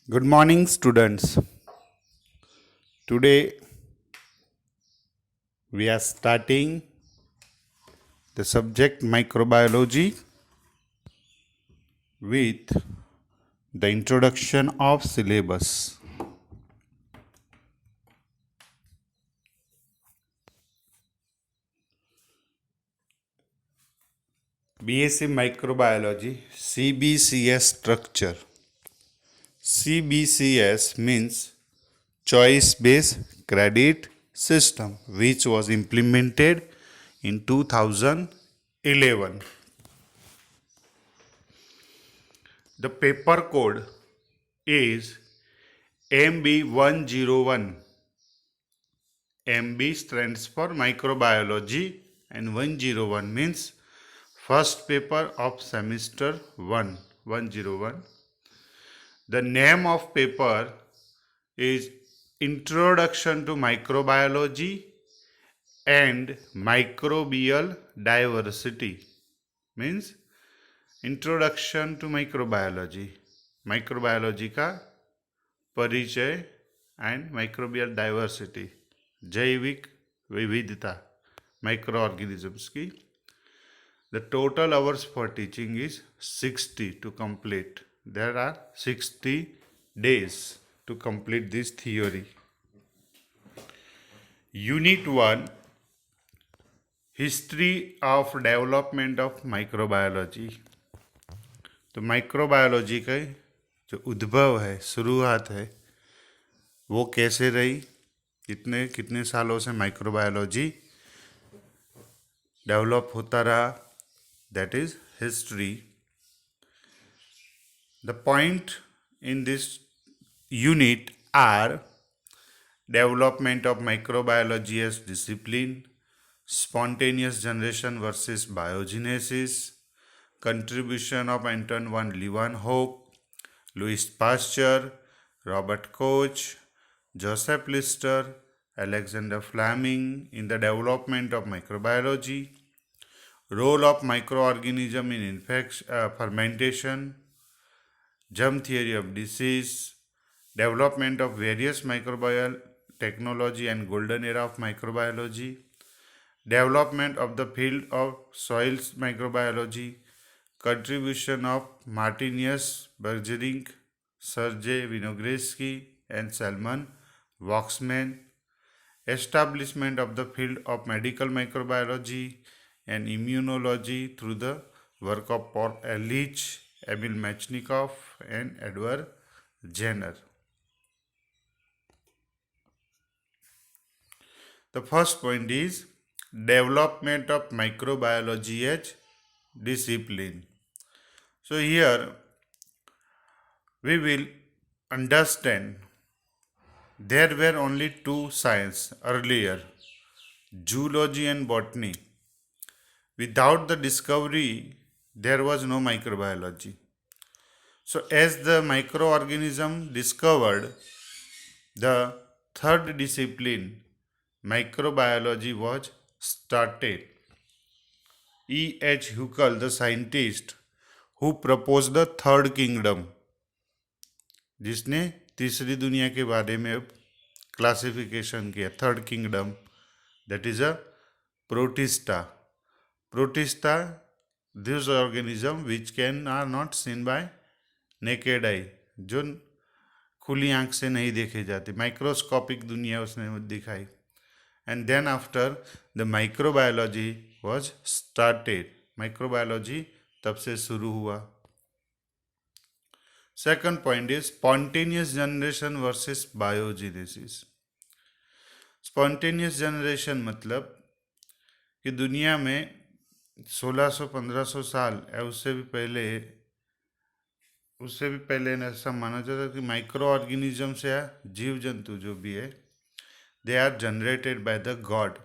Good morning, students. Today we are starting the subject microbiology with the introduction of syllabus. BSc Microbiology CBCS structure. CBCS means Choice Based Credit System, which was implemented in 2011. The paper code is MB101. MB stands for microbiology and 101 means first paper of semester 1, 101. The name of paper is Introduction to Microbiology and Microbial Diversity, means introduction to microbiology, microbiology का परिचय and microbial diversity, जैविक विविधता micro organisms की. The total hours for teaching is 60 to complete. There are 60 days to complete this theory. Unit 1, History of Development of Microbiology. तो microbiology का जो उद्भव है, शुरुआत है, वो कैसे रही, कितने कितने सालों से माइक्रोबायोलॉजी डेवलप होता रहा, that is history. The point in this unit are development of microbiology as discipline, spontaneous generation versus biogenesis, contribution of Anton van Leeuwenhoek, Louis Pasteur, Robert Koch, Joseph Lister, Alexander Fleming in the development of microbiology, role of microorganism in fermentation, germ theory of disease, development of various microbial technology and golden era of microbiology, development of the field of soil microbiology, contribution of Martinus Bergering, Sergei Vinogredsky and Salman Waxman, establishment of the field of medical microbiology and immunology through the work of Paul Ehrlich, Emil Mechnikov and Edward Jenner. The first point is development of microbiology as discipline. So here we will understand there were only two sciences earlier, zoology and botany. Without the discovery, there was no microbiology. So as the microorganism discovered, the third discipline, microbiology, was started. E.H. Huckel, the scientist who proposed the third kingdom, जिसने तीसरी दुनिया के बारे में अब classification किया, third kingdom, that is a protista. Protista, this organism which can are not seen by naked eye, जो खुली आंख से नहीं देखे जाते, माइक्रोस्कोपिक दुनिया उसने दिखाई. And then after the microbiology was started, microbiology तब से शुरू हुआ. Second point is spontaneous generation versus biogenesis. Spontaneous generation मतलब कि दुनिया में 1600-1500 साल या उससे भी पहले ऐसा माना जाता है कि माइक्रो ऑर्गेनिज्म या जीव जंतु जो भी है, they are generated by the god.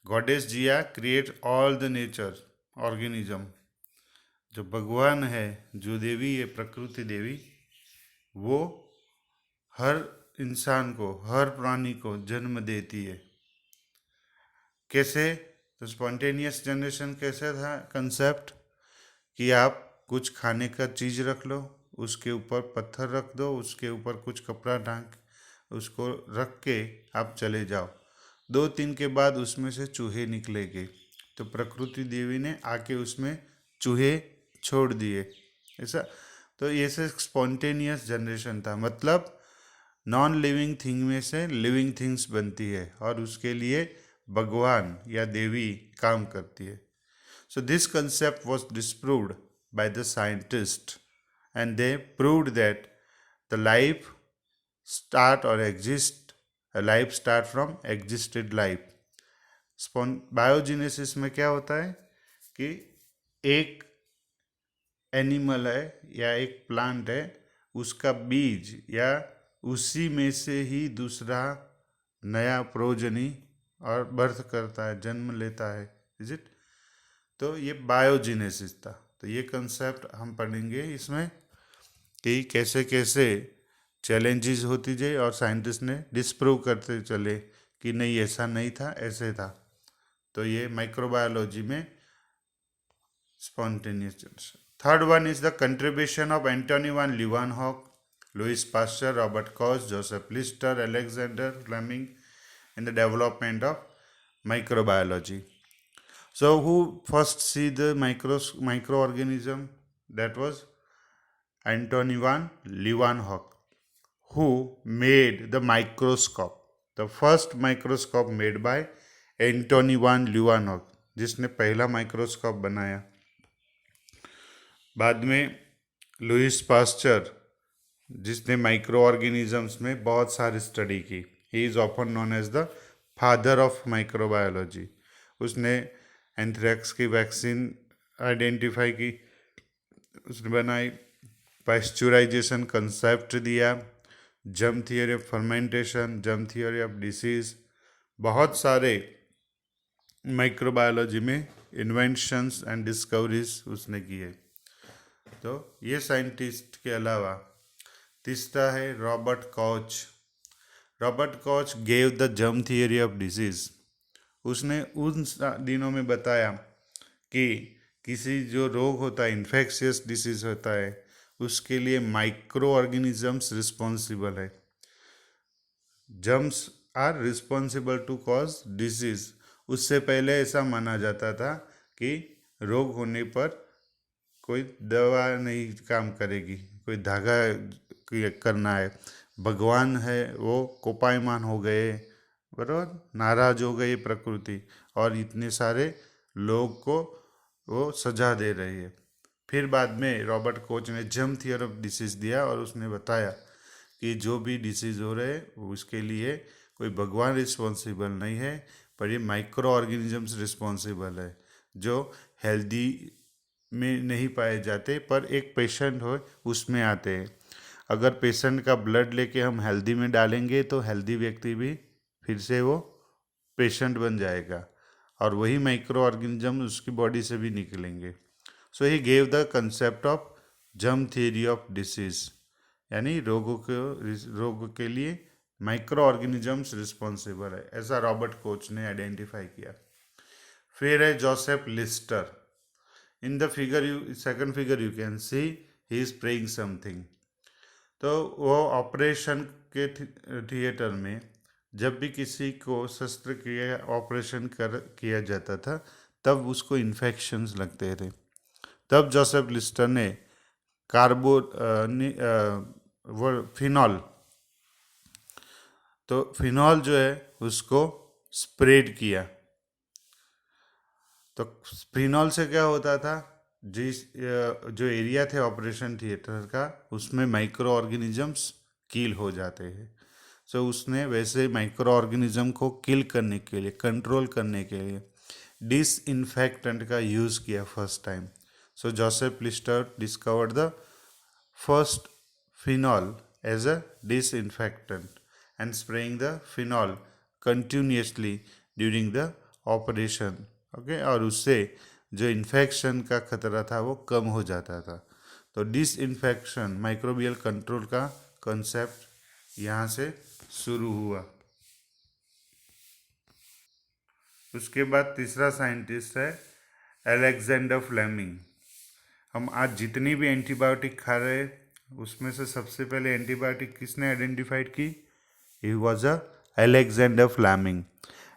Goddess Jia creates all the nature organism. जो भगवान है, जो देवी है, प्रकृति देवी, वो हर इंसान को, हर प्राणी को जन्म देती है. कैसे? तो स्पॉन्टेनियस जनरेशन कैसे था कंसेप्ट कि आप कुछ खाने का चीज़ रख लो, उसके ऊपर पत्थर रख दो, उसके ऊपर कुछ कपड़ा ढांक उसको रख के आप चले जाओ। 2 दिन के बाद उसमें से चूहे निकलेंगे। तो प्रकृति देवी ने आके उसमें चूहे छोड़ दिए ऐसा। तो ये से स्पॉन्टेनियस जनरेशन था, मतलब नॉन लिविंग थिंग में से लिविंग थिंग्स बनती है और उसके लिए भगवान या देवी काम करती है। So this concept was disproved by the scientists, and they proved that the life life start from existed life. Biogenesis में क्या होता है कि एक एनिमल है या एक प्लांट है, उसका बीज या उसी में से ही दूसरा नया प्रोजनी और बर्थ करता है, जन्म लेता है। Is it? तो ये बायोजेनेसिस था। तो ये कंसेप्ट हम पढ़ेंगे इसमें कि कैसे कैसे चैलेंजेस होती जाए और साइंटिस्ट ने डिस्प्रूव करते चले कि नहीं ऐसा नहीं था, ऐसे था। तो ये माइक्रोबायोलॉजी में spontaneous generation. Third one is the contribution of Antonie van Leeuwenhoek, Louis Pasteur, Robert Koch, Joseph Lister, Alexander Fleming in the development of microbiology. So who first see the microorganism? That was Antony van Leeuwenhoek, who made the microscope. The first microscope made by Antony van Leeuwenhoek, जिसने पहला microscope बनाया। बाद में Louis Pasteur, जिसने micro organisms में बहुत सारी study की। He is often known as the father of microbiology. उसने एंथ्रेक्स की वैक्सीन आइडेंटिफाई की, उसने बनाई, पास्चुराइजेशन कंसेप्ट दिया, germ theory of fermentation, germ theory of disease, बहुत सारे माइक्रोबायोलॉजी में इन्वेंशंस एंड डिस्कवरीज उसने किए। तो ये साइंटिस्ट के अलावा तीसरा है Robert Koch. Robert Koch gave the germ theory of disease. उसने उन दिनों में बताया कि किसी जो रोग होता है, इन्फेक्शियस डिसीज होता है, उसके लिए माइक्रो ऑर्गेनिजम्स रिस्पॉन्सिबल है। Germs are responsible to cause disease. उससे पहले ऐसा माना जाता था कि रोग होने पर कोई दवा नहीं काम करेगी, कोई धागा करना है, भगवान है वो कोपायमान हो गए, बराबर नाराज हो गई प्रकृति और इतने सारे लोग को वो सजा दे रही है। फिर बाद में रॉबर्ट कोच ने जर्म थियरी ऑफ डिसीज दिया और उसने बताया कि जो भी डिसीज हो रहे उसके लिए कोई भगवान रिस्पॉन्सिबल नहीं है, पर ये माइक्रो ऑर्गेनिजम्स रिस्पॉन्सिबल है जो हेल्दी में नहीं पाए जाते पर एक पेशेंट हो उसमें आते हैं। अगर पेशेंट का ब्लड लेके हम हेल्दी में डालेंगे तो हेल्दी व्यक्ति भी फिर से वो पेशेंट बन जाएगा और वही माइक्रो ऑर्गेनिज्म उसकी बॉडी से भी निकलेंगे। So he gave the concept of germ theory of disease, यानी रोग के लिए माइक्रो ऑर्गेनिजम्स रिस्पॉन्सिबल है, ऐसा रॉबर्ट कोच ने आइडेंटिफाई किया। फिर है Joseph Lister. In the figure second figure you can see he is praying something. तो वो ऑपरेशन के थिएटर में जब भी किसी को शस्त्रक्रिया ऑपरेशन किया जाता था तब उसको इन्फेक्शंस लगते थे। तब जोसेफ लिस्टर ने फिनॉल, तो फिनॉल जो है उसको स्प्रेड किया। तो फिनॉल से क्या होता था, जिस जो एरिया थे ऑपरेशन थिएटर का उसमें माइक्रो ऑर्गेनिजम्स किल हो जाते हैं। सो उसने वैसे माइक्रो ऑर्गेनिज्म को किल करने के लिए, कंट्रोल करने के लिए डिसइंफेक्टेंट का यूज़ किया first time. So Joseph Lister discovered the first phenol as a disinfectant and spraying the phenol continuously during the operation, okay, और उससे जो इन्फेक्शन का खतरा था वो कम हो जाता था। तो डिसइंफेक्शन माइक्रोबियल कंट्रोल का कंसेप्ट यहाँ से शुरू हुआ। उसके बाद तीसरा साइंटिस्ट है अलेक्जेंडर फ्लेमिंग। हम आज जितनी भी एंटीबायोटिक खा रहे हैं उसमें से सबसे पहले एंटीबायोटिक किसने आइडेंटिफाइड की? He was a Alexander Fleming.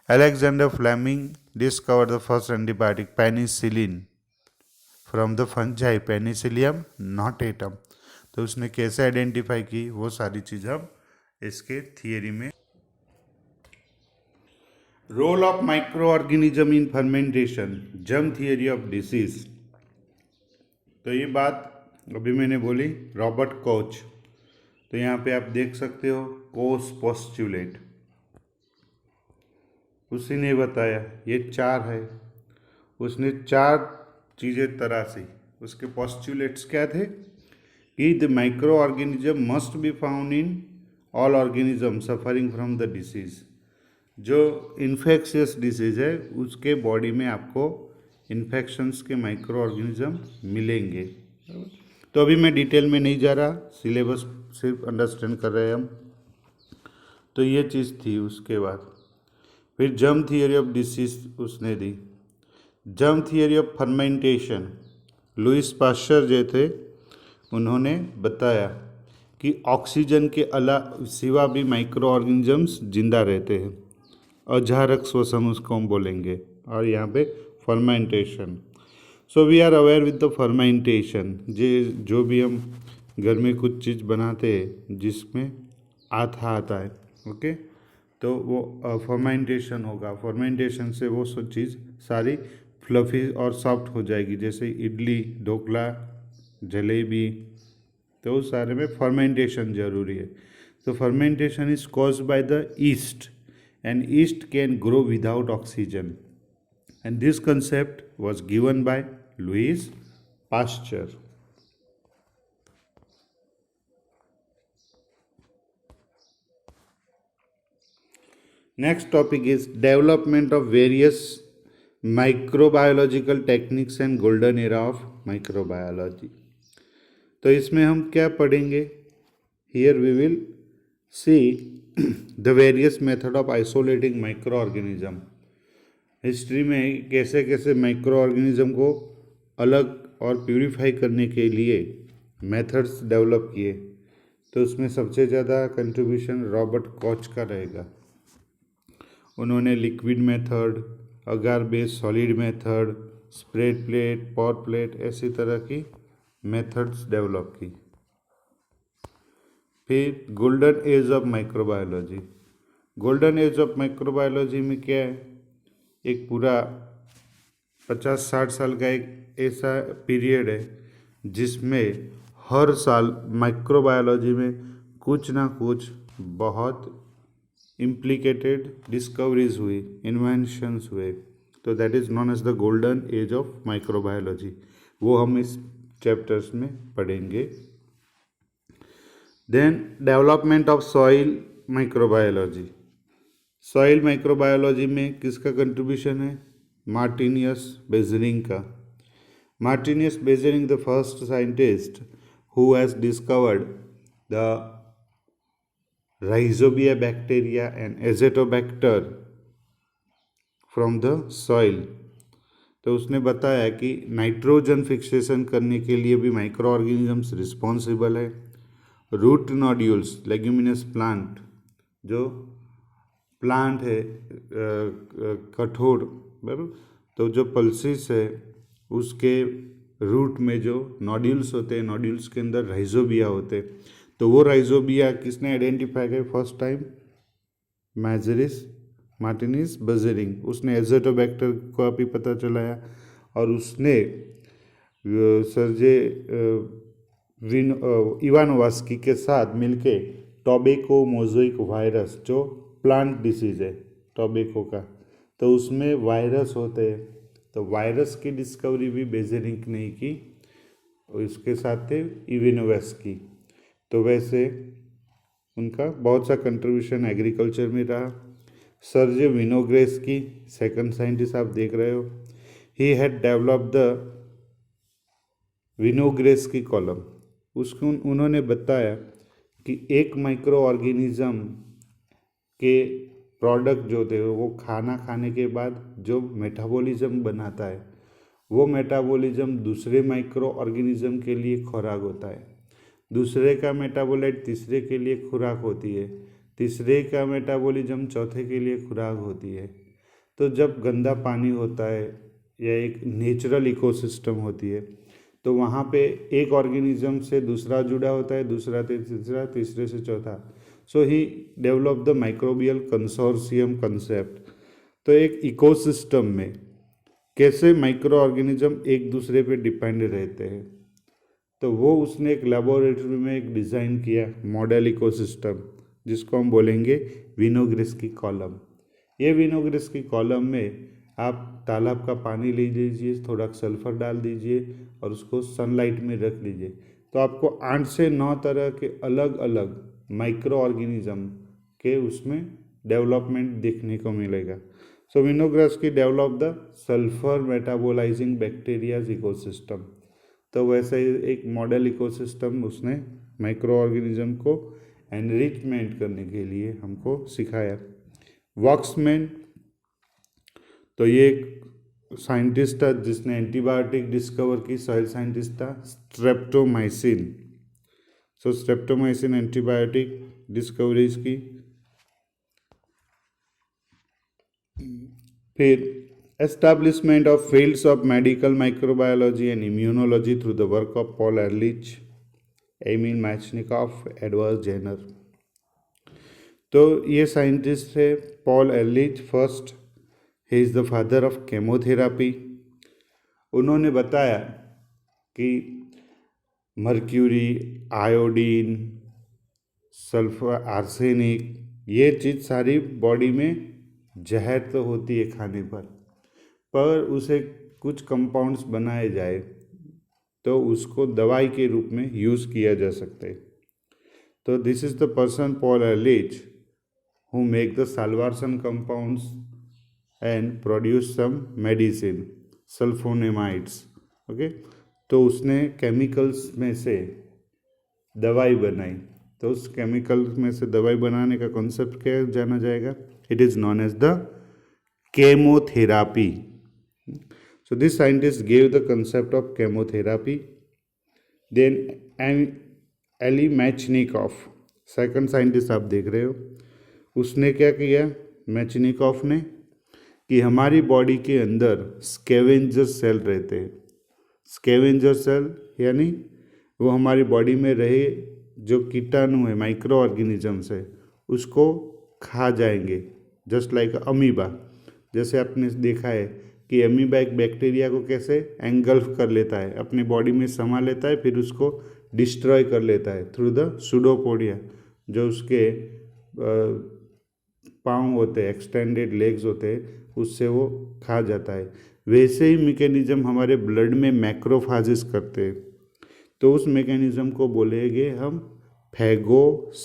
Alexander Fleming discovered the first antibiotic penicillin from the fungi penicillium notatum. तो उसने कैसे आइडेंटिफाई की, वो सारी चीज़ हम इसके थियरी में. Role of micro organism in fermentation, germ theory of disease. तो ये बात अभी मैंने बोली रॉबर्ट कोच. तो यहाँ पे आप देख सकते हो कोच पोस्टुलेट, उसी ने बताया. ये 4 है, उसने 4 चीज़ें तराशी. उसके पोस्टुलेट्स क्या थे कि the micro organism must be found in all organism suffering from the disease. जो इन्फेक्शियस डिसीज है उसके बॉडी में आपको इन्फेक्शंस के माइक्रो ऑर्गेनिज्म मिलेंगे. तो अभी मैं डिटेल में नहीं जा रहा, सिलेबस सिर्फ अंडरस्टैंड कर रहे हैं हम. तो ये चीज़ थी. उसके बाद फिर जर्म थियरी ऑफ डिसीज उसने दी. Germ theory of fermentation, Louis Pasteur जो थे उन्होंने बताया कि ऑक्सीजन के सिवा भी माइक्रो ऑर्गेनिजम्स जिंदा रहते हैं. अजारक श्वसन उसको हम बोलेंगे. और यहाँ पे fermentation. So we are aware with the fermentation. जो भी हम घर में कुछ चीज़ बनाते हैं जिसमें आथा आता है, ओके, तो वो फर्मेंटेशन होगा. फर्मेंटेशन से वो सब चीज़ सारी फ्लफी और सॉफ्ट हो जाएगी, जैसे इडली, ढोकला, जलेबी. तो उस सारे में फर्मेंटेशन जरूरी है. तो fermentation is caused by the east, and yeast can grow without oxygen, and this concept was given by Louis Pasteur. Next topic is development of various microbiological techniques and golden era of microbiology. तो इसमें हम क्या पढ़ेंगे? Here we will see the various method of isolating microorganism. History में कैसे कैसे micro organism को अलग और प्यूरिफाई करने के लिए मेथड्स डेवलप किए. तो उसमें सबसे ज़्यादा कंट्रीब्यूशन रॉबर्ट कोच का रहेगा. उन्होंने liquid method, agar based solid method, spread plate, pour plate, ऐसी तरह की मेथड्स डेवलप की. फिर golden age of microbiology. Golden age of microbiology में क्या है? एक पूरा 50-60 साल का एक ऐसा पीरियड है जिसमें हर साल माइक्रोबायोलॉजी में कुछ ना कुछ बहुत इम्प्लीकेटेड डिस्कवरीज हुई, इन्वेंशंस हुए. तो that is known as the golden age of microbiology. वो हम इस चैप्टर्स में पढ़ेंगे. Then development of soil microbiology. Soil microbiology में किसका कंट्रीब्यूशन है? मार्टिनियस बेजरिंग का. Martinus Beijerinck the first scientist who has discovered the rhizobia bacteria and azotobacter from the soil. तो उसने बताया कि नाइट्रोजन फिक्सेशन करने के लिए भी माइक्रो ऑर्गेनिजम्स रिस्पॉन्सिबल है. रूट नोड्यूल्स, लेग्यूमिनस प्लांट, जो प्लांट है कठोर, बराबर, तो जो पल्सिस है उसके रूट में जो नोड्यूल्स होते हैं, नोड्यूल्स के अंदर राइजोबिया होते हैं. तो वो राइजोबिया किसने आइडेंटिफाई किया फर्स्ट टाइम? मार्टिनियस बेजरिंग. उसने एजेटोबैक्टर को भी पता चलाया और उसने सर्जे इवानोवास्की के साथ मिलके टोबैको मोज़ेक वायरस, जो प्लांट डिसीज है टोबैको का, तो उसमें वायरस होते हैं. तो वायरस की डिस्कवरी भी बेजरिंग ने की, और इसके साथ थे इवानोवास्की. तो वैसे उनका बहुत सा कंट्रीब्यूशन एग्रीकल्चर में रहा. सर्जे विनोग्रेस्की, सेकंड साइंटिस्ट आप देख रहे हो. He had developed the Winogradsky column. उसको उन्होंने बताया कि एक माइक्रो ऑर्गेनिज्म के प्रोडक्ट जो थे वो खाना खाने के बाद जो मेटाबॉलिज्म बनाता है, वो मेटाबॉलिज्म दूसरे माइक्रो ऑर्गेनिज्म के लिए खुराक होता है. दूसरे का मेटाबोलाइट तीसरे के लिए खुराक होती है, तीसरे का मेटाबॉलिज्म चौथे के लिए खुराक होती है। तो जब गंदा पानी होता है या एक नेचुरल इकोसिस्टम होती है, तो वहाँ पे एक ऑर्गेनिज्म से दूसरा जुड़ा होता है, दूसरा से तीसरा, तीसरे से चौथा। So he develop the microbial consortium concept. तो एक इकोसिस्टम में कैसे माइक्रो ऑर्गेनिज्म एक दूसरे पे डिपेंड रहते हैं, तो वो उसने एक लेबोरेटरी में एक डिज़ाइन किया मॉडल इकोसिस्टम, जिसको हम बोलेंगे विनोग्रेस्की कॉलम। ये विनोग्रेस्की कॉलम में आप तालाब का पानी ले लीजिए, थोड़ा सल्फर डाल दीजिए और उसको सनलाइट में रख लीजिए, तो आपको 8 से 9 तरह के अलग अलग माइक्रो ऑर्गेनिज्म के उसमें डेवलपमेंट देखने को मिलेगा। So Winogradsky develop the sulphur metabolising bacterias ecosystem. तो वैसे ही एक मॉडल इकोसिस्टम उसने माइक्रो ऑर्गेनिज्म को एनरिचमेंट करने के लिए हमको सिखाया। वॉक्समैन, तो ये एक साइंटिस्ट था जिसने एंटीबायोटिक डिस्कवर की, सॉइल साइंटिस्ट था, streptomycin. So streptomycin antibiotic discoveries की। फिर establishment of fields of medical microbiology and immunology through the work of Paul Ehrlich, Emil Metchnikoff, Edward Jenner. तो ये साइंटिस्ट है Paul Ehrlich. First, he is the father of chemotherapy. उन्होंने बताया कि mercury, iodine, sulphur, arsenic, ये चीज़ सारी body में जहर तो होती है खाने पर उसे कुछ कंपाउंड्स बनाए जाए तो उसको दवाई के रूप में यूज़ किया जा सकता है। तो this is the person Paul Ehrlich who make the salvarsan compounds and produce some medicine, sulphonamides. Okay, तो उसने केमिकल्स में से दवाई बनाई। तो उस केमिकल्स में से दवाई बनाने का कॉन्सेप्ट क्या जाना जाएगा? It is known as the chemotherapy. So this scientist gave the concept of chemotherapy. Then Elie Metchnikoff, second scientist आप देख रहे हो, उसने क्या किया मैचनिकॉफ ने, कि हमारी बॉडी के अंदर स्कैवेंजर सेल रहते हैं। स्कैवेंजर सेल यानी वो हमारी बॉडी में रहे जो कीटाणु है, माइक्रो ऑर्गेनिजम्स है, उसको खा जाएंगे, जस्ट लाइक अमीबा। जैसे आपने देखा है कि अमीबा एक बैक्टीरिया को कैसे एंगल्फ कर लेता है, अपनी बॉडी में समा लेता है, फिर उसको डिस्ट्रॉय कर लेता है थ्रू द सुडोपोडिया, जो उसके पाँव होते हैं, एक्सटेंडेड लेग्स होते हैं, उससे वो खा जाता है। वैसे ही मैकेनिज्म हमारे ब्लड में मैक्रोफाजिस करते हैं, तो उस मैकेनिज्म को बोलेंगे हम फैगोसाइटोसिस।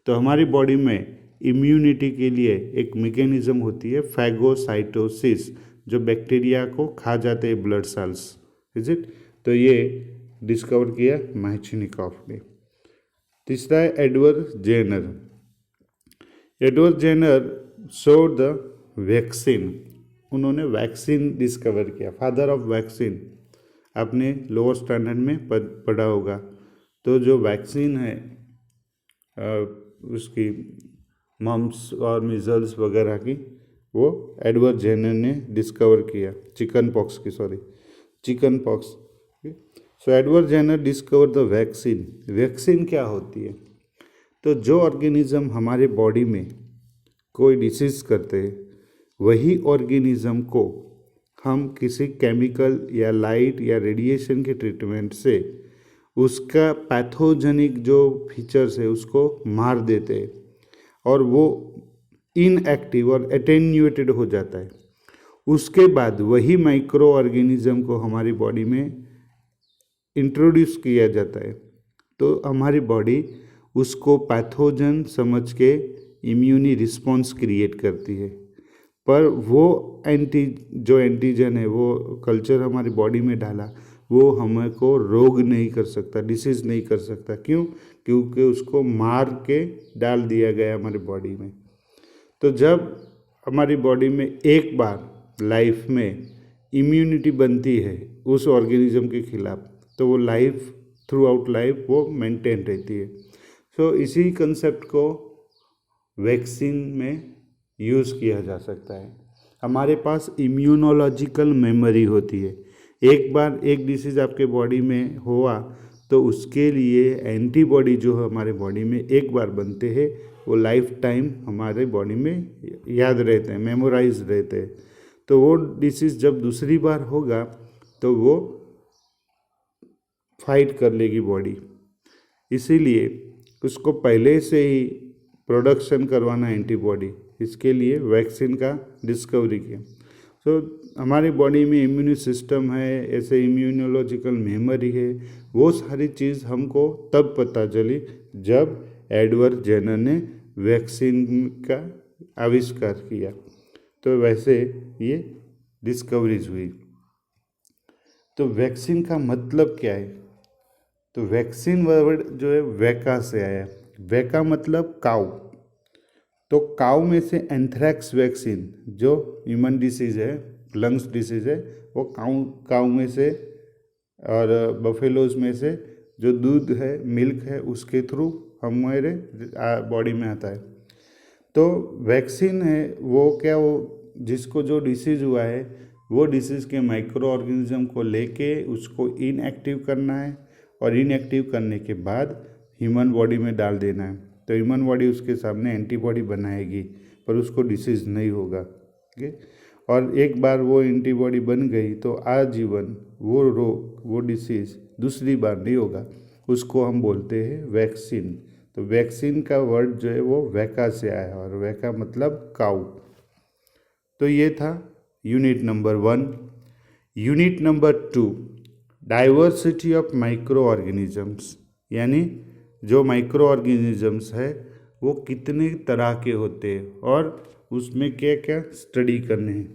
तो हमारी बॉडी में इम्यूनिटी के लिए एक मैकेनिज्म होती है फैगोसाइटोसिस, जो बैक्टीरिया को खा जाते हैं ब्लड सेल्स, इज इट। तो ये डिस्कवर किया मैचनिकॉफ ने। तीसरा है Edward Jenner. Edward Jenner showed the vaccine. उन्होंने वैक्सीन डिस्कवर किया, फादर ऑफ वैक्सीन। आपने लोअर स्टैंडर्ड में पढ़ा होगा। तो जो वैक्सीन है उसकी मम्स और मिजल्स वगैरह की, वो एडवर्ड जेनर ने डिस्कवर किया, chickenpox. So Edward Jenner discover the vaccine. Vaccine क्या होती है? तो जो ऑर्गेनिज्म हमारे बॉडी में कोई डिसीज़ करते हैं, वही ऑर्गेनिज्म को हम किसी केमिकल या लाइट या रेडिएशन के ट्रीटमेंट से उसका पैथोजेनिक जो फीचर्स है उसको मार देते हैं और वो इनएक्टिव और एटेन्यूएटेड हो जाता है। उसके बाद वही माइक्रो ऑर्गेनिज्म को हमारी बॉडी में इंट्रोड्यूस किया जाता है, तो हमारी बॉडी उसको पैथोजन समझ के इम्यूनी रिस्पॉन्स क्रिएट करती है। पर वो एंटीजन है, वो कल्चर हमारी बॉडी में डाला, वो हमें को रोग नहीं कर सकता, डिसीज़ नहीं कर सकता। क्यों? क्योंकि उसको मार के डाल दिया गया हमारी बॉडी में। तो जब हमारी बॉडी में एक बार लाइफ में इम्यूनिटी बनती है उस ऑर्गेनिज्म के खिलाफ, तो वो लाइफ थ्रू आउट लाइफ वो मेंटेन रहती है। सो इसी कंसेप्ट को वैक्सीन में यूज़ किया जा सकता है। हमारे पास इम्यूनोलॉजिकल मेमोरी होती है। एक बार एक डिसीज़ आपके बॉडी में हुआ तो उसके लिए एंटीबॉडी जो हमारे बॉडी में एक बार बनते हैं वो लाइफ टाइम हमारे बॉडी में याद रहते हैं, मेमोराइज रहते हैं। तो वो डिसीज़ जब दूसरी बार होगा तो वो फाइट कर लेगी बॉडी, इसीलिए उसको पहले से ही प्रोडक्शन करवाना एंटीबॉडी, इसके लिए वैक्सीन का डिस्कवरी किया। हमारी बॉडी में इम्यून सिस्टम है, ऐसे इम्यूनोलॉजिकल मेमोरी है, वो सारी चीज़ हमको तब पता चली जब एडवर्ड जेनर ने वैक्सीन का आविष्कार किया। तो वैसे ये डिस्कवरीज हुई। तो वैक्सीन का मतलब क्या है? तो वैक्सीन वर्ड जो है वैका से आया। वैका मतलब काऊ। तो काऊ में से एंथ्रैक्स वैक्सीन जो ह्यूमन डिसीज़ है, लंग्स डिसीज़ है, वो काऊ में से और बफेलोज में से जो दूध है, मिल्क है, उसके थ्रू हमारे बॉडी में आता है। तो वैक्सीन है वो क्या, वो जिसको जो डिसीज़ हुआ है वो डिसीज़ के माइक्रो ऑर्गेनिज्म को लेके उसको इनएक्टिव करना है और इनएक्टिव करने के बाद ह्यूमन बॉडी में डाल देना है। तो ह्यूमन बॉडी उसके सामने एंटीबॉडी बनाएगी पर उसको डिसीज़ नहीं होगा। ठीक है। और एक बार वो एंटीबॉडी बन गई तो आजीवन वो रोग, वो डिसीज़ दूसरी बार नहीं होगा। उसको हम बोलते हैं वैक्सीन। तो वैक्सीन का वर्ड जो है वो वैका से आया और वैका मतलब काऊ। तो ये था unit number 1। Unit number 2, diversity of micro organisms, यानी जो माइक्रो ऑर्गेनिजम्स है वो कितने तरह के होते हैं और उसमें क्या क्या स्टडी करने हैं।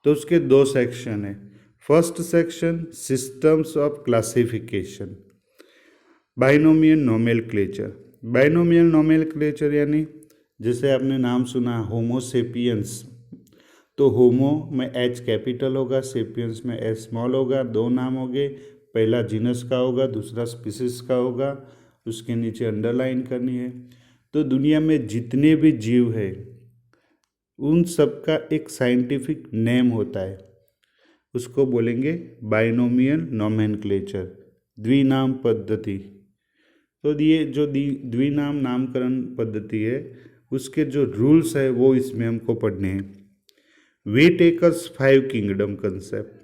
तो उसके 2 सेक्शन है। First section systems of classification, binomial nomenclature. Binomial nomenclature यानी जैसे आपने नाम सुना होमोसेपियंस, तो होमो में एच कैपिटल होगा, सेपियंस में एस स्मॉल होगा। 2 नाम हो गए, पहला जीनस का होगा, दूसरा स्पीसीज का होगा, उसके नीचे अंडरलाइन करनी है। तो दुनिया में जितने भी जीव है उन सब का एक साइंटिफिक नेम होता है, उसको बोलेंगे बाइनोमियल नोमेनक्लेचर, द्विनाम पद्धति। तो ये जो द्विनाम नामकरण पद्धति है उसके जो रूल्स है वो इसमें हमको पढ़ने हैं। Whittaker's 5 kingdom concept.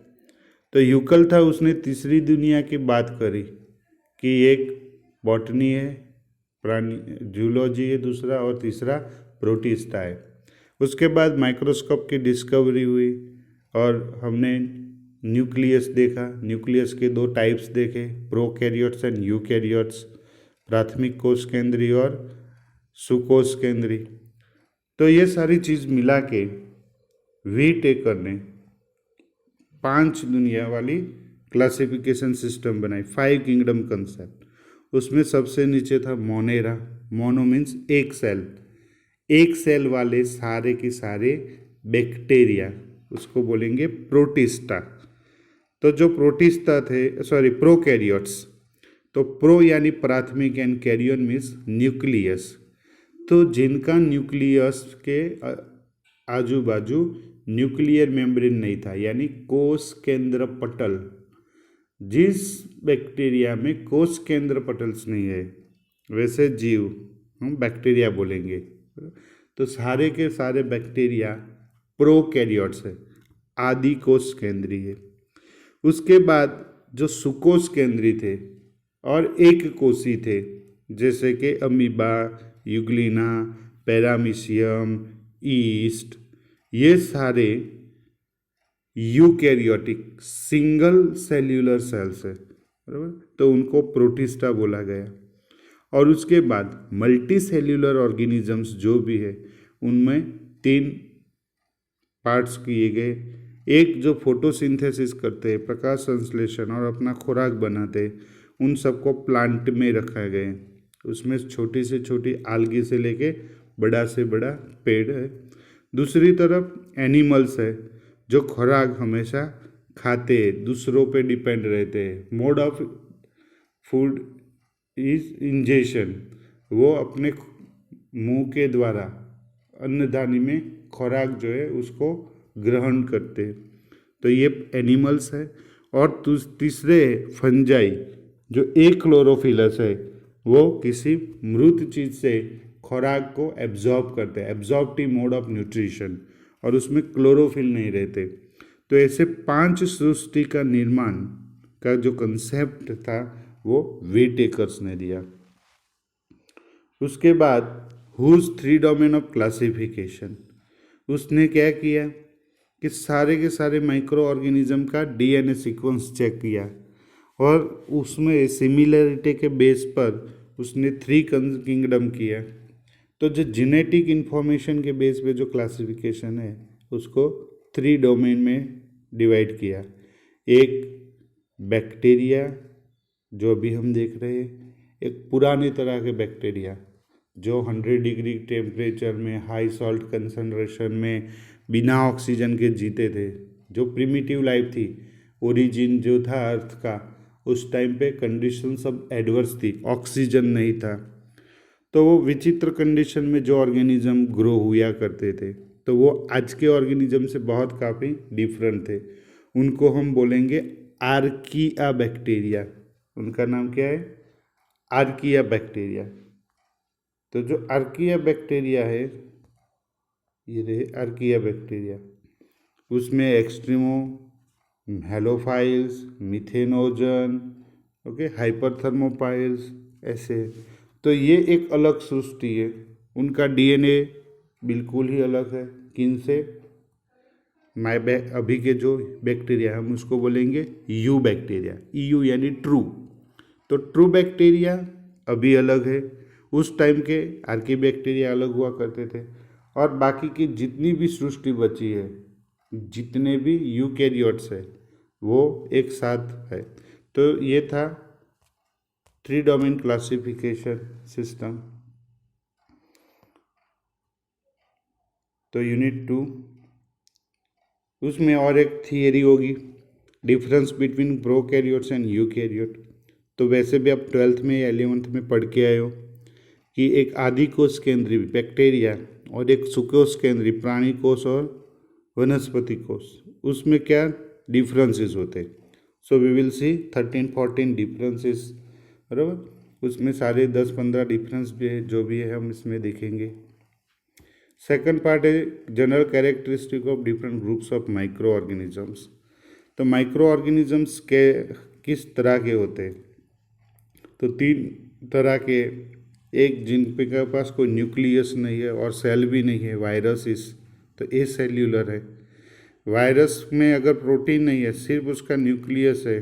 तो यूकल था, उसने तीसरी दुनिया की बात करी कि एक बॉटनी है, प्राणी जूलॉजी है दूसरा, और तीसरा प्रोटिस्टा है। उसके बाद माइक्रोस्कोप की डिस्कवरी हुई और हमने न्यूक्लियस देखा। न्यूक्लियस के 2 टाइप्स देखे, प्रोकैरियोट्स एंड यूकैरियोट्स, प्राथमिक कोश केंद्री और सुकोश केंद्री। तो ये सारी चीज़ मिला के वी टेकर ने 5 दुनिया वाली क्लासिफिकेशन सिस्टम बनाई, 5 किंगडम कंसेप्ट। उसमें सबसे नीचे था मोनेरा। मोनो मीन्स एक सेल, एक सेल वाले सारे के सारे बैक्टीरिया, उसको बोलेंगे प्रोटिस्टा। तो जो प्रोटिस्टा थे, प्रोकैरियोट्स, तो प्रो यानी प्राथमिक एंड कैरियन मीन्स न्यूक्लियस। तो जिनका न्यूक्लियस के आजू बाजू न्यूक्लियर मेम्ब्रेन नहीं था, यानी कोश केंद्र पटल, जिस बैक्टीरिया में कोश केंद्र पटल्स नहीं है वैसे जीव हम बैक्टीरिया बोलेंगे। तो सारे के सारे बैक्टीरिया प्रोकैरियोट्स है, आदि कोश केंद्री है। उसके बाद जो सुकोश केंद्री थे और एक कोशी थे, जैसे कि अमीबा, यूग्लिना, पैरामीशियम, ईस्ट, ये सारे यूकैरियोटिक सिंगल सेल्यूलर सेल्स है, बराबर। तो उनको प्रोटिस्टा बोला गया। और उसके बाद मल्टी सेल्यूलर ऑर्गेनिजम्स जो भी है उनमें 3 पार्ट्स किए गए। एक जो फोटोसिंथेसिस करते हैं, प्रकाश संश्लेषण और अपना खुराक बनाते हैं, उन सबको प्लांट में रखा गया। उसमें छोटी से छोटी आलगी से लेके बड़ा से बड़ा पेड़ है। दूसरी तरफ एनिमल्स है जो खुराक हमेशा खाते हैं, दूसरों पे डिपेंड रहते हैं। Mode of food is ingestion, वो अपने मुंह के द्वारा अन्नदानी में खुराक जो है उसको ग्रहण करते हैं। तो ये एनिमल्स है। और तीसरे फंजाई जो एक क्लोरोफिलस है, वो किसी मृत चीज से खुराक को एब्जॉर्ब करते हैं, एब्जॉर्प्टिव मोड ऑफ न्यूट्रिशन, और उसमें क्लोरोफिल नहीं रहते। तो ऐसे 5 सृष्टि का निर्माण का जो कंसेप्ट था वो व्हिटेकर्स ने दिया। उसके बाद हुज 3 डोमेन ऑफ क्लासिफिकेशन, उसने क्या किया कि सारे के सारे माइक्रो ऑर्गेनिज्म का डीएनए सीक्वेंस चेक किया, और उसमें सिमिलरिटी के बेस पर उसने 3 किंगडम किया। तो जो जेनेटिक इंफॉर्मेशन के बेस पे जो क्लासिफिकेशन है उसको 3 डोमेन में डिवाइड किया। एक बैक्टीरिया जो अभी हम देख रहे हैं, एक पुराने तरह के बैक्टीरिया जो 100 डिग्री टेम्परेचर में हाई सॉल्ट कंसंट्रेशन में बिना ऑक्सीजन के जीते थे, जो प्रिमिटिव लाइफ थी, ओरिजिन जो था अर्थ का, उस टाइम पे कंडीशन सब एडवर्स थी, ऑक्सीजन नहीं था। तो वो विचित्र कंडीशन में जो ऑर्गेनिज्म ग्रो हुआ करते थे, तो वो आज के ऑर्गेनिज्म से बहुत काफ़ी डिफरेंट थे। उनको हम बोलेंगे आर्किया बैक्टीरिया। उनका नाम क्या है? Archaea bacteria. तो जो आर्किया बैक्टीरिया है, ये रहे आर्किया बैक्टीरिया, उसमें एक्सट्रीमो, हेलोफाइल्स, मिथेनोजन, ओके, हाइपरथर्मोपाइल्स, ऐसे। तो ये एक अलग सृष्टि है। उनका डीएनए बिल्कुल ही अलग है। किन से? अभी के जो बैक्टीरिया हम उसको बोलेंगे यू बैक्टीरिया, EU यानी ट्रू। तो ट्रू बैक्टीरिया अभी अलग है, उस टाइम के आर्की बैक्टीरिया अलग हुआ करते थे। और बाकी की जितनी भी सृष्टि बची है, जितने भी यूकैरियोट्स है, वो एक साथ है। तो ये था 3 डोमेन क्लासिफिकेशन सिस्टम। तो यूनिट 2 उसमें और एक थियरी होगी, difference between prokaryotes and eukaryote. तो वैसे भी आप 12th में या 11th में पढ़ के आए हो कि एक आदि कोष केंद्रीय बैक्टीरिया और एक सुकोष केंद्रीय प्राणी कोष और वनस्पति कोष, उसमें क्या डिफरेंसेस होते हैं। So we will see 13-14 differences, बराबर। उसमें सारे 10-15 डिफरेंस भी है, जो भी है हम इसमें देखेंगे। सेकंड पार्ट है general characteristic of different groups of micro organisms. तो माइक्रो ऑर्गेनिजम्स के किस तरह के होते हैं? तो 3 तरह के, एक जिनके पास कोई न्यूक्लियस नहीं है और सेल भी नहीं है, वायरसिस, तो ए सेल्यूलर है। वायरस में अगर प्रोटीन नहीं है, सिर्फ उसका न्यूक्लियस है,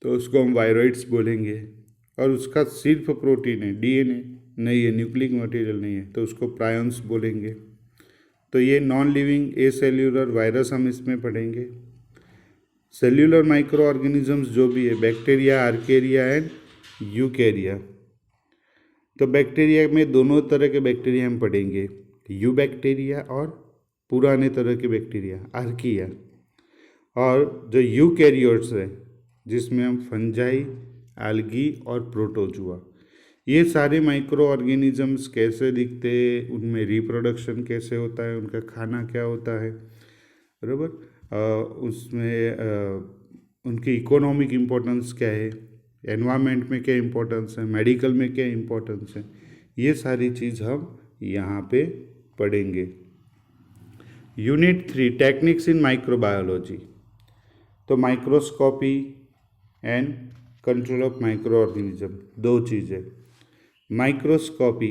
तो उसको हम वायरॉइड्स बोलेंगे। और उसका सिर्फ प्रोटीन है, डीएनए नहीं है, न्यूक्लिक मटेरियल नहीं है, तो उसको प्रायंस बोलेंगे। तो ये नॉन लिविंग ए सेल्यूलर वायरस हम इसमें पढ़ेंगे। सेल्यूलर माइक्रो ऑर्गेनिजम्स जो भी है, बैक्टीरिया, आर्केरिया एंड यूकैरिया। तो बैक्टीरिया में दोनों तरह के बैक्टीरिया हम पढ़ेंगे, यू बैक्टीरिया और पुराने तरह के बैक्टीरिया आर्किया। और जो यूकैरियोट्स है, जिसमें हम फंजाई, एल्गी और प्रोटोजुआ, ये सारे माइक्रो ऑर्गेनिजम्स कैसे दिखते हैं, उनमें रिप्रोडक्शन कैसे होता है, उनका खाना क्या होता है, बराबर। उसमें उनकी इकोनॉमिक इम्पोर्टेंस क्या है, एनवायरनमेंट में क्या इम्पोर्टेंस है, मेडिकल में क्या इम्पोर्टेंस है, ये सारी चीज़ हम यहाँ पे पढ़ेंगे। Unit 3 techniques in microbiology. तो microscopy and control of micro organism, 2 चीज़ें। माइक्रोस्कोपी,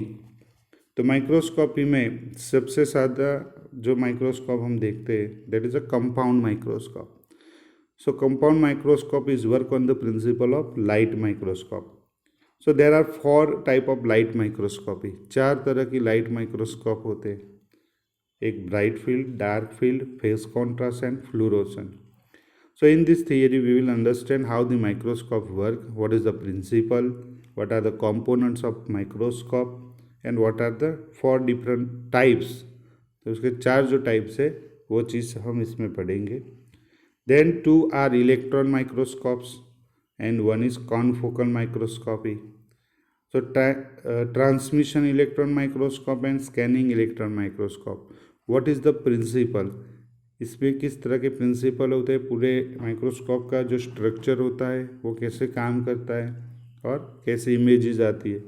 तो माइक्रोस्कोपी में सबसे ज़्यादा जो माइक्रोस्कोप हम देखते हैं, that is a compound microscope. So compound microscope is work on the principle of light microscope. So there are 4 type of light microscopy, 4 तरह की लाइट माइक्रोस्कोप होते हैं। एक bright field, dark field, phase contrast and fluorescent. So in this theory, we will understand how the microscope work, what is the principle, what are the components of microscope, and what are the 4 different types. तो उसके 4 जो types है वो चीज़ हम इसमें पढ़ेंगे। Then 2 are electron microscopes and one is confocal microscopy. So transmission electron microscope and scanning electron microscope. What is the principle? इसमें किस तरह के प्रिंसिपल होते हैं, पूरे माइक्रोस्कोप का जो स्ट्रक्चर होता है वो कैसे काम करता है और कैसे इमेजेस आती है,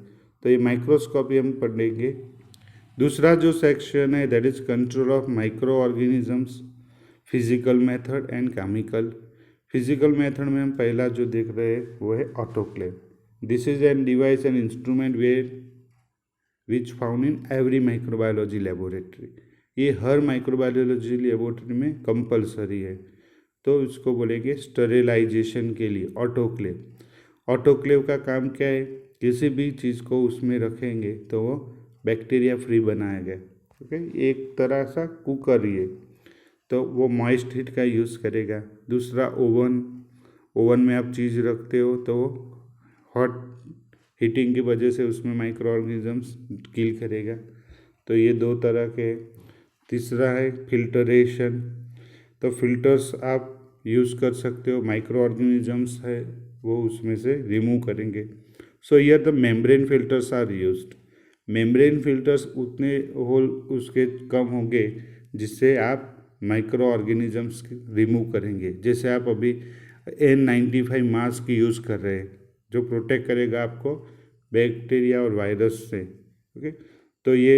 तो ये माइक्रोस्कोपी हम पढ़ेंगे। दूसरा जो सेक्शन है that is control of micro organisms, physical method and chemical. Physical method में हम पहला जो देख रहे हैं वो है autoclave. This is an device and instrument which found in every microbiology laboratory. ये हर माइक्रोबायोलॉजी लेबोरेटरी में कंपलसरी है, तो इसको बोलेंगे स्टरलाइजेशन के लिए ऑटोक्लेव। ऑटोक्लेव का काम क्या है, किसी भी चीज़ को उसमें रखेंगे तो वो बैक्टीरिया फ्री बनाएगा। ओके, एक तरह सा कुकर ही है, तो वो मॉइस्ट हीट का यूज़ करेगा। दूसरा ओवन में आप चीज़ रखते हो तो वो हॉट हीटिंग की वजह से उसमें माइक्रो ऑर्गेनिजम्स किल करेगा, तो ये दो तरह के। तीसरा है फिल्टरेशन, तो फिल्टर्स आप यूज़ कर सकते हो, माइक्रो ऑर्गेनिजम्स है वो उसमें से रिमूव करेंगे। So here the membrane filters are used. Membrane filters उतने होल उसके कम होंगे जिससे आप माइक्रो ऑर्गेनिजम्स रिमूव करेंगे। जैसे आप अभी N95 मास्क यूज़ कर रहे हैं जो प्रोटेक्ट करेगा आपको बैक्टीरिया और वायरस से। ओके, तो ये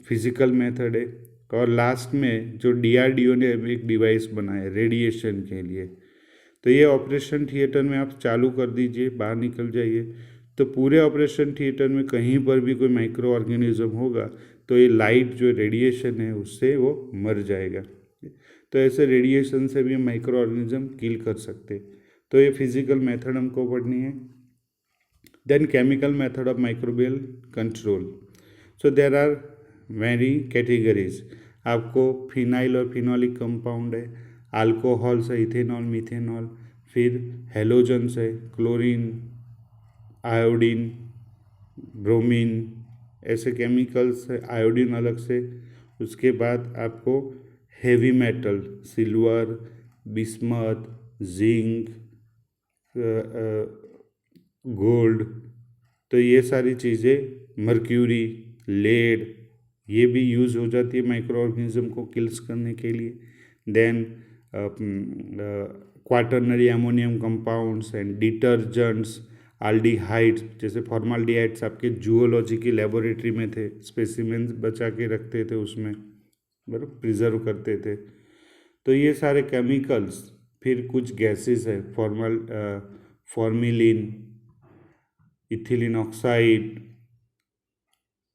फिजिकल मेथड है। और लास्ट में जो DRDO ने एक डिवाइस बनाया रेडिएशन के लिए, तो ये ऑपरेशन थिएटर में आप चालू कर दीजिए, बाहर निकल जाइए, तो पूरे ऑपरेशन थिएटर में कहीं पर भी कोई माइक्रो ऑर्गेनिज्म होगा तो ये लाइट जो रेडिएशन है उससे वो मर जाएगा। तो ऐसे रेडिएशन से भी हम माइक्रो ऑर्गेनिज्म किल कर सकते। तो ये फिजिकल मेथड हमको पढ़नी है। Then chemical method of microbial control. So there are very categories. आपको फिनाइल और फिनोलिक कंपाउंड है, अल्कोहल्स है, इथेनॉल, मिथेनॉल, फिर हेलोजन्स है, क्लोरीन, आयोडीन, ब्रोमीन, ऐसे केमिकल्स है, आयोडीन अलग से। उसके बाद आपको heavy metal, silver, bismuth, zinc, gold, तो ये सारी चीज़ें, मर्क्यूरी, लेड, ये भी यूज़ हो जाती है माइक्रो ऑर्गेनिज्म को किल्स करने के लिए। Then quaternary ammonium compounds and detergents, aldehydes, जैसे फॉर्माल्डिहाइड्स आपके जूलॉजी की लेबोरेटरी में थे, स्पेसिमेंस बचा के रखते थे उसमें, बराबर प्रिजर्व करते थे। तो ये सारे केमिकल्स, फिर कुछ गैसेस है, फॉर्मिलिन, इथिलीन ऑक्साइड,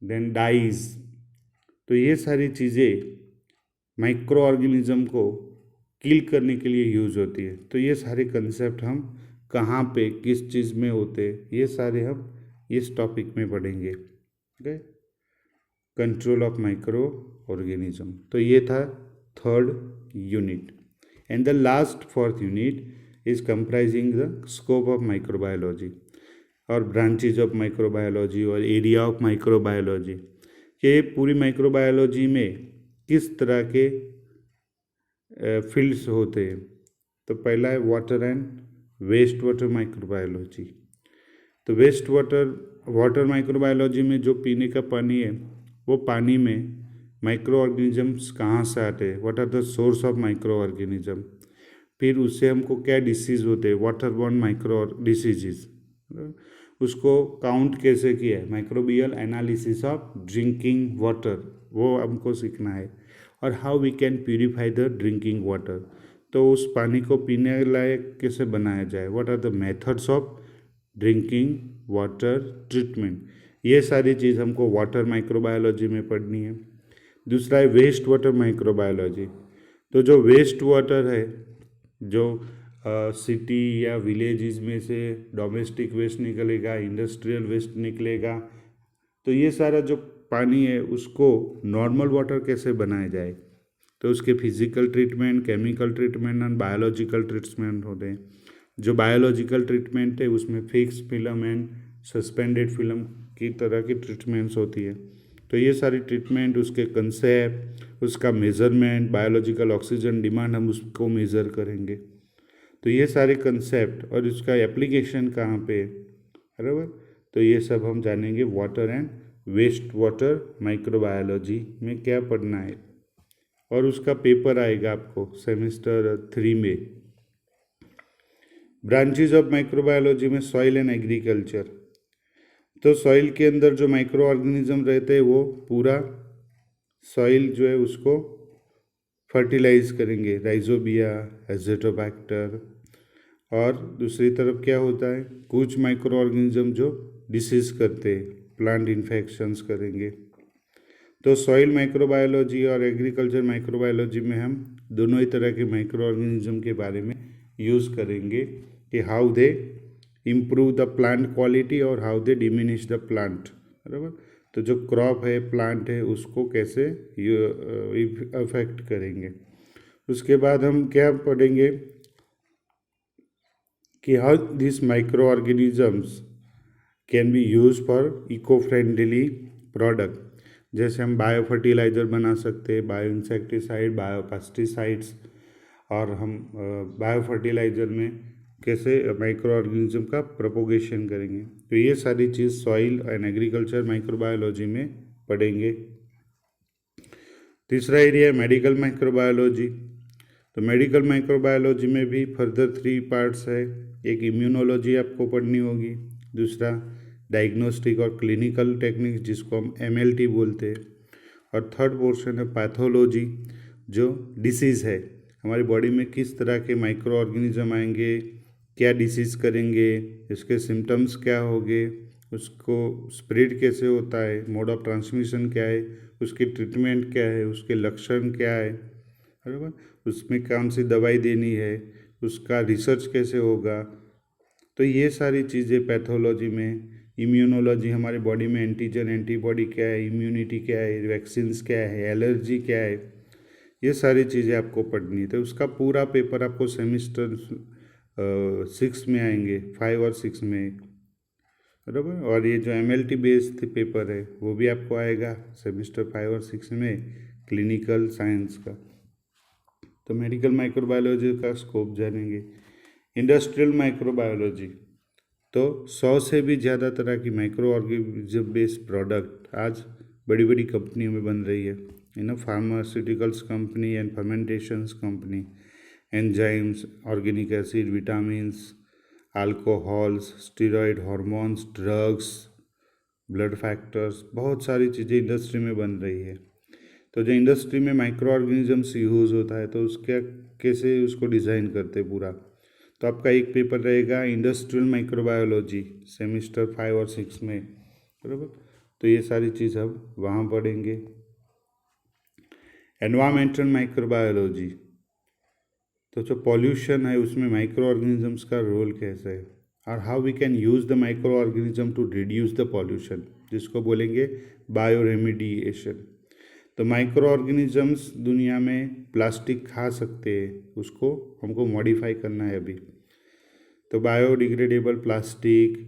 देन डाइज, तो ये सारी चीज़ें माइक्रो ऑर्गेनिज्म को किल करने के लिए यूज होती है। तो ये सारे कंसेप्ट हम कहाँ पे किस चीज़ में होते हैं, ये सारे हम इस टॉपिक में पढ़ेंगे। Okay, control of micro organism. तो ये था third unit, and the last fourth unit is comprising the scope of microbiology और ब्रांचेज ऑफ माइक्रोबायोलॉजी और एरिया ऑफ माइक्रोबायोलॉजी, कि पूरी माइक्रोबायोलॉजी में किस तरह के फील्ड्स होते हैं। तो पहला है water and waste water microbiology. तो वेस्ट वाटर माइक्रोबायोलॉजी में जो पीने का पानी है वो पानी में माइक्रो ऑर्गेनिजम्स कहाँ से आते हैं, what are the source of micro organism. फिर उससे हमको क्या डिसीज़ होते हैं, वाटर बॉर्न माइक्रो डिसीजेज, उसको काउंट कैसे किया है, microbial analysis of drinking water, वो हमको सीखना है। और how we can purify the drinking water, तो उस पानी को पीने लायक कैसे बनाया जाए, what are the methods of drinking water treatment, ये सारी चीज़ हमको वाटर माइक्रोबायोलॉजी में पढ़नी है। दूसरा है वेस्ट वाटर माइक्रोबायोलॉजी। तो जो वेस्ट वाटर है, जो सिटी या विलेजेस में से डोमेस्टिक वेस्ट निकलेगा, इंडस्ट्रियल वेस्ट निकलेगा, तो ये सारा जो पानी है उसको नॉर्मल वाटर कैसे बनाया जाए, तो उसके physical treatment, chemical treatment and biological treatment होते हैं। जो बायोलॉजिकल ट्रीटमेंट है उसमें fix film and suspended film की तरह की ट्रीटमेंट्स होती है। तो ये सारी ट्रीटमेंट, उसके कंसेप्ट, उसका मेज़रमेंट, बायोलॉजिकल ऑक्सीजन डिमांड, हम उसको मेज़र करेंगे। तो ये सारे कंसेप्ट और इसका एप्लीकेशन कहाँ पे है, बराबर। तो ये सब हम जानेंगे water and waste water microbiology में क्या पढ़ना है, और उसका पेपर आएगा आपको सेमेस्टर 3 में। ब्रांचेज ऑफ माइक्रोबायोलॉजी में सॉइल एंड एग्रीकल्चर। तो सॉइल के अंदर जो माइक्रो ऑर्गेनिज्म रहते हैं वो पूरा सॉइल जो है उसको फर्टिलाइज करेंगे, राइजोबिया, एज़ोटोबैक्टर। और दूसरी तरफ क्या होता है, कुछ माइक्रो ऑर्गेनिज्म जो डिसीज करते हैं, प्लांट इन्फेक्शंस करेंगे। तो सॉइल माइक्रोबायोलॉजी और एग्रीकल्चर माइक्रोबायोलॉजी में हम दोनों ही तरह के माइक्रो ऑर्गेनिज्म के बारे में यूज़ करेंगे कि how they improve the plant quality और how they diminish the plant, बराबर। तो जो क्रॉप है, प्लांट है, उसको कैसे अफेक्ट करेंगे। उसके बाद हम क्या पढ़ेंगे कि how this micro organisms can be use for eco friendly product. जैसे हम बायो फर्टिलाइज़र बना सकते हैं, बायो इंसेक्टिसाइड, बायो पेस्टिसाइड्स। और हम बायो फर्टिलाइज़र में कैसे माइक्रो ऑर्गेनिज्म का प्रोपोगेशन करेंगे। तो ये सारी चीज़ सॉइल एंड एग्रीकल्चर माइक्रोबायोलॉजी में पढ़ेंगे। तीसरा एरिया है मेडिकल माइक्रोबायोलॉजी। तो मेडिकल माइक्रोबायोलॉजी में भी फर्दर 3 पार्ट्स है। एक इम्यूनोलॉजी आपको पढ़नी होगी, दूसरा डायग्नोस्टिक और क्लिनिकल टेक्निक्स जिसको हम MLT बोलते हैं, और थर्ड पोर्शन है पैथोलॉजी, जो डिसीज़ है, हमारी बॉडी में किस तरह के माइक्रो ऑर्गेनिज्म आएंगे, क्या डिसीज़ करेंगे, इसके सिम्टम्स क्या होंगे, उसको स्प्रेड कैसे होता है, मोड ऑफ ट्रांसमिशन क्या है, उसकी ट्रीटमेंट क्या है, उसके लक्षण क्या है, बराबर। उसमें कौन सी दवाई देनी है, उसका रिसर्च कैसे होगा। तो ये सारी चीज़ें पैथोलॉजी में। इम्यूनोलॉजी, हमारे बॉडी में एंटीजन एंटीबॉडी क्या है, इम्यूनिटी क्या है, वैक्सीन्स क्या है, एलर्जी क्या है, ये सारी चीज़ें आपको पढ़नी है। तो उसका पूरा पेपर आपको सेमिस्टर 6 में आएंगे, 5 और 6 में, बराबर। और ये जो MLT बेस्ड पेपर है वो भी आपको आएगा सेमिस्टर 5 और 6 में, क्लिनिकल साइंस का। तो मेडिकल माइक्रोबायोलॉजी का स्कोप जानेंगे। इंडस्ट्रियल माइक्रोबायोलॉजी, तो 100 से भी ज़्यादा तरह की माइक्रो ऑर्गेनिज्म बेस्ड प्रोडक्ट आज बड़ी बड़ी कंपनियों में बन रही है, pharmaceuticals company and fermentations company, enzymes, organic acid, vitamins, alcohols, steroid, hormones, drugs, blood factors, बहुत सारी चीज़ें इंडस्ट्री में बन रही है। तो जो इंडस्ट्री में माइक्रो ऑर्गेनिजम्स यूज़ होता है तो उसका कैसे उसको डिज़ाइन करते पूरा। तो आपका एक पेपर रहेगा इंडस्ट्रियल माइक्रोबायोलॉजी सेमिस्टर 5 और 6 में, बराबर। तो ये सारी चीज़ हम वहाँ पढ़ेंगे। एनवायरमेंटल माइक्रोबायोलॉजी, तो जो पॉल्यूशन है उसमें माइक्रो ऑर्गेनिजम्स का रोल कैसा है, और how we can use the micro organism to reduce the pollution, जिसको बोलेंगे बायो रेमिडिएशन। तो माइक्रो ऑर्गेनिजम्स दुनिया में प्लास्टिक खा सकते हैं, उसको हमको मॉडिफाई करना है अभी। तो बायोडिग्रेडेबल प्लास्टिक,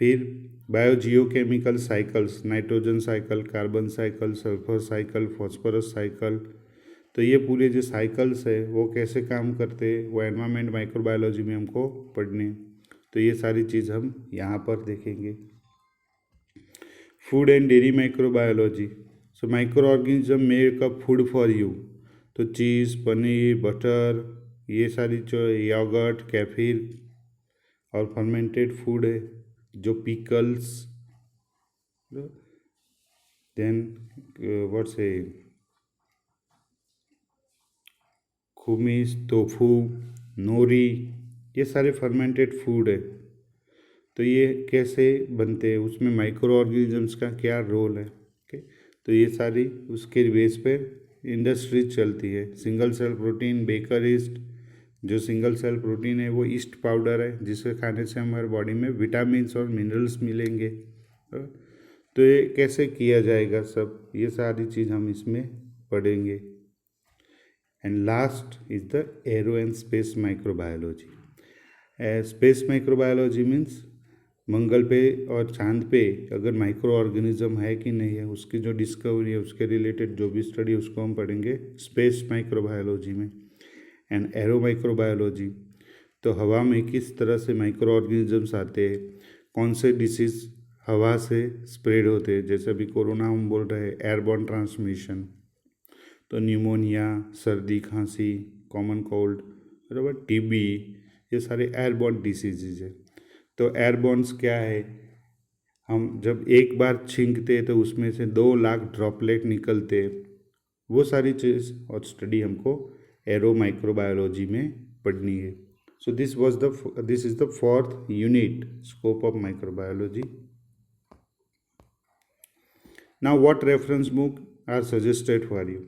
फिर biogeochemical cycles, nitrogen cycle, carbon cycle, sulphur cycle, phosphorus cycle. तो ये पूरे जो साइकिल्स है वो कैसे काम करते हैं वो एनवायरमेंट माइक्रोबायोलॉजी में हमको पढ़ने। तो ये सारी चीज़ हम यहाँ पर देखेंगे। Food and dairy microbiology, so micro organism make a food for you. तो चीज़, पनीर, बटर, ये सारी जो योगर्ट, कैफीर और फर्मेंटेड फूड है, जो पिकल्स, देन व्हाट से खुमीस, टोफू, नोरी, ये सारे फर्मेंटेड फूड है। तो ये कैसे बनते हैं, उसमें माइक्रो ऑर्गेनिजम्स का क्या रोल है, ओके। तो ये सारी उसके बेस पे इंडस्ट्रीज चलती है। Single cell protein, baker yeast, जो सिंगल सेल प्रोटीन है वो ईस्ट पाउडर है जिसे खाने से हमारे बॉडी में विटामिन्स और मिनरल्स मिलेंगे। तो ये कैसे किया जाएगा सब, ये सारी चीज़ हम इसमें पढ़ेंगे। And last is the aero and space microbiology. Space microbiology means मंगल पे और चांद पे अगर माइक्रो ऑर्गेनिज्म है कि नहीं है, उसकी जो डिस्कवरी है, उसके रिलेटेड जो भी स्टडी है उसको हम पढ़ेंगे स्पेस माइक्रोबायोलॉजी में। एंड एरो माइक्रोबायोलॉजी, तो हवा में किस तरह से माइक्रो ऑर्गेनिजम्स आते हैं, कौन से डिसीज हवा से स्प्रेड होते हैं, जैसे अभी कोरोना हम बोल रहे हैं एयरबॉर्न ट्रांसमिशन, तो न्यूमोनिया, सर्दी खांसी, कॉमन कोल्ड, बराबर, टीबी, ये सारे एयरबॉर्न डिसीजेज है। तो एयरबॉर्न्स क्या है, हम जब एक बार छींकते तो उसमें से 2 लाख ड्रॉपलेट निकलते, वो सारी चीज़ और स्टडी हमको एरो माइक्रोबायोलॉजी में पढ़नी है। So this is the 4th unit, scope of microbiology. Now what reference book are suggested for you.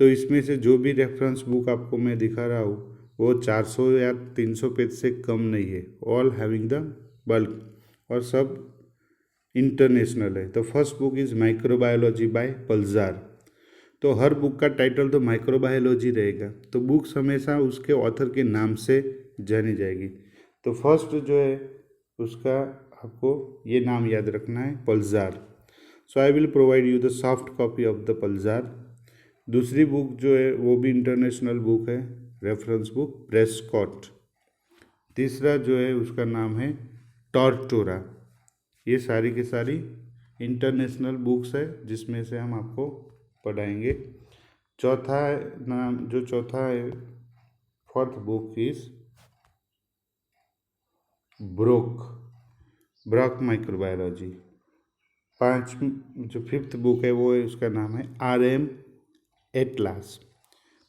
तो इसमें से जो भी रेफरेंस बुक आपको मैं दिखा रहा हूँ वो 400 या 300 पेज से कम नहीं है, ऑल हैविंग द बल्क, और सब इंटरनेशनल है। तो first book is microbiology by Pelczar. तो हर बुक का टाइटल तो माइक्रोबायोलॉजी रहेगा, तो बुक्स हमेशा उसके ऑथर के नाम से जानी जाएगी। तो फर्स्ट जो है उसका आपको ये नाम याद रखना है, Pelczar. So I will provide you the soft copy of the Pelczar. दूसरी बुक जो है वो भी इंटरनेशनल बुक है, रेफरेंस बुक प्रेस्कॉट। तीसरा जो है उसका नाम है टॉर्टोरा। ये सारी की सारी इंटरनेशनल बुक्स है जिसमें से हम आपको पढ़ाएंगे। चौथा है, 4th book is broke microbiology. 5th book है वो है, उसका नाम है RM atlas.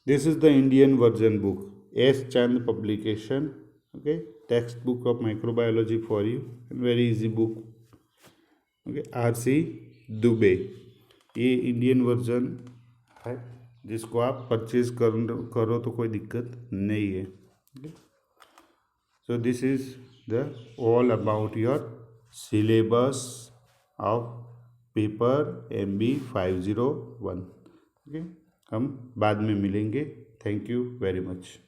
This is the Indian version book, S Chand publication, okay, text book of microbiology for you, very easy book, okay, RC Dubey. ये इंडियन वर्जन है जिसको आप परचेज करो तो कोई दिक्कत नहीं है। So this is the all about your syllabus of paper MB 501। Okay, हम बाद में मिलेंगे। Thank you very much.